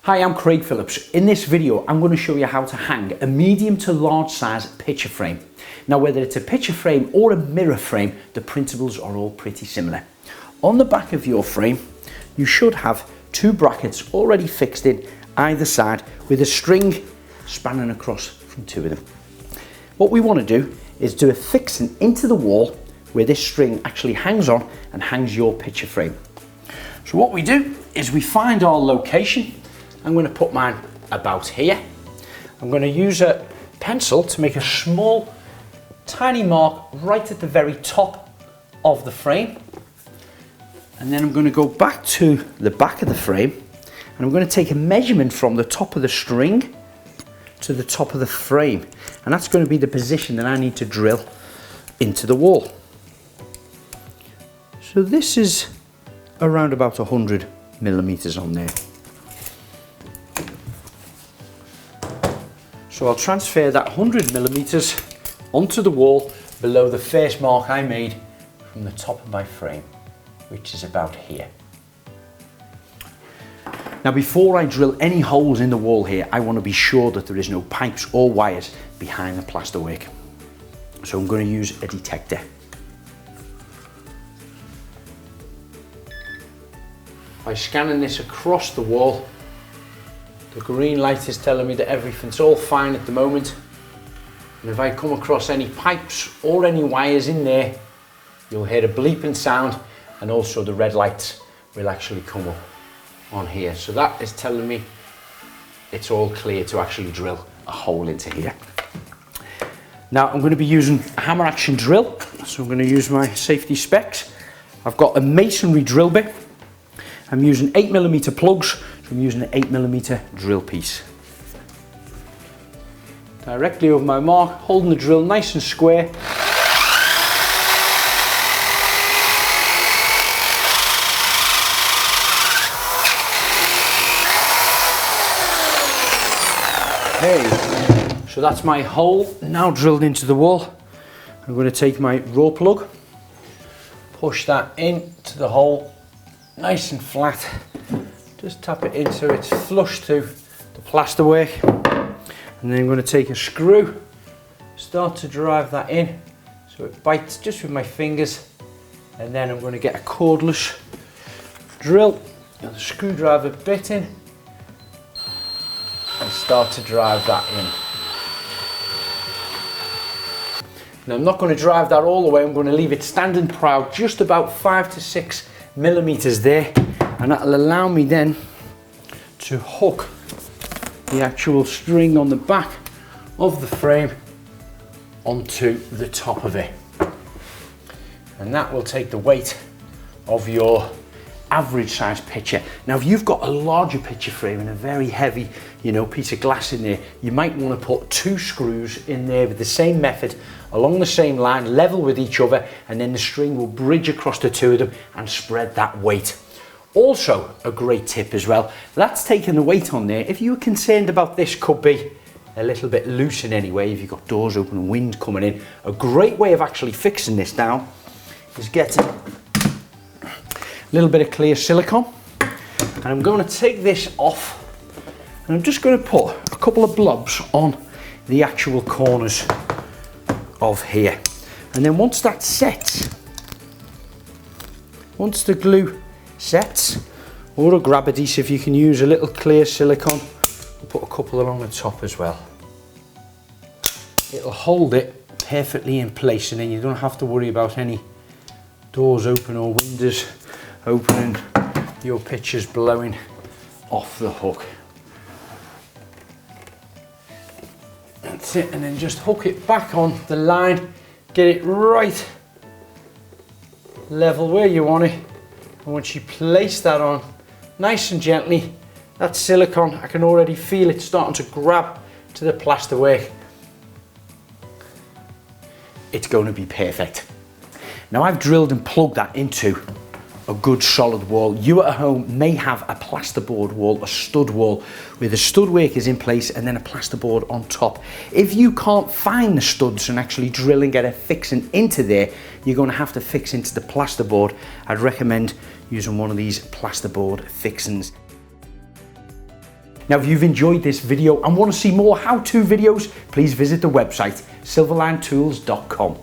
Hi, I'm Craig Phillips. In this video, I'm going to show you how to hang a medium to large size picture frame. Now, whether it's a picture frame or a mirror frame, the principles are all pretty similar. On the back of your frame, you should have two brackets already fixed in either side with a string spanning across from two of them. What we want to do is do a fixing into the wall where this string actually hangs on and hangs your picture frame. So what we do is we find our location. I'm going to put mine about here. I'm going to use a pencil to make a small, tiny mark right at the very top of the frame. And then I'm going to go back to the back of the frame and I'm going to take a measurement from the top of the string to the top of the frame. And that's going to be the position that I need to drill into the wall. So this is around about 100 millimeters on there. So I'll transfer that 100 millimeters onto the wall below the first mark I made from the top of my frame, which is about here. Now, before I drill any holes in the wall here, I want to be sure that there is no pipes or wires behind the plasterwork. So I'm going to use a detector. By scanning this across the wall, the green light is telling me that everything's all fine at the moment. And if I come across any pipes or any wires in there, you'll hear a bleeping sound, and also the red lights will actually come up on here. So that is telling me it's all clear to actually drill a hole into here. Now I'm going to be using a hammer action drill. So I'm going to use my safety specs. I've got a masonry drill bit. I'm using 8mm plugs, so I'm using an 8mm drill piece. Directly over my mark, holding the drill nice and square. Okay, so that's my hole now drilled into the wall. I'm going to take my raw plug, push that into the hole nice and flat, just tap it in so it's flush to the plasterwork, and then I'm going to take a screw, start to drive that in so it bites just with my fingers, and then I'm going to get a cordless drill and the screwdriver bit in and start to drive that in. Now I'm not going to drive that all the way, I'm going to leave it standing proud just about 5 to 6 millimeters there, and that'll allow me then to hook the actual string on the back of the frame onto the top of it, and that will take the weight of your average size picture. Now if you've got a larger picture frame and a very heavy piece of glass in there, you might want to put 2 screws in there with the same method along the same line, level with each other, and then the string will bridge across the two of them and spread that weight. Also a great tip as well, that's taking the weight on there. If you were concerned about this could be a little bit loose in any way, if you've got doors open and wind coming in, a great way of actually fixing this down is getting a little bit of clear silicone, and I'm going to take this off and I'm just going to put a couple of blobs on the actual corners of here, and then once that sets, once the glue sets, or a grab adhesive, you can use a little clear silicone. We'll put a couple along the top as well. It'll hold it perfectly in place, and then you don't have to worry about any doors open or windows opening, your pictures blowing off the hook. That's it, and then just hook it back on the line, get it right level where you want it, and once you place that on nice and gently, that silicone, I can already feel it starting to grab to the plasterwork. It's going to be perfect. Now I've drilled and plugged that into a good solid wall. You at home may have a plasterboard wall, a stud wall, where the stud work is in place and then a plasterboard on top. If you can't find the studs and actually drill and get a fixing into there, you're going to have to fix into the plasterboard. I'd recommend using one of these plasterboard fixings. Now, if you've enjoyed this video and want to see more how-to videos, please visit the website silverlinetools.com.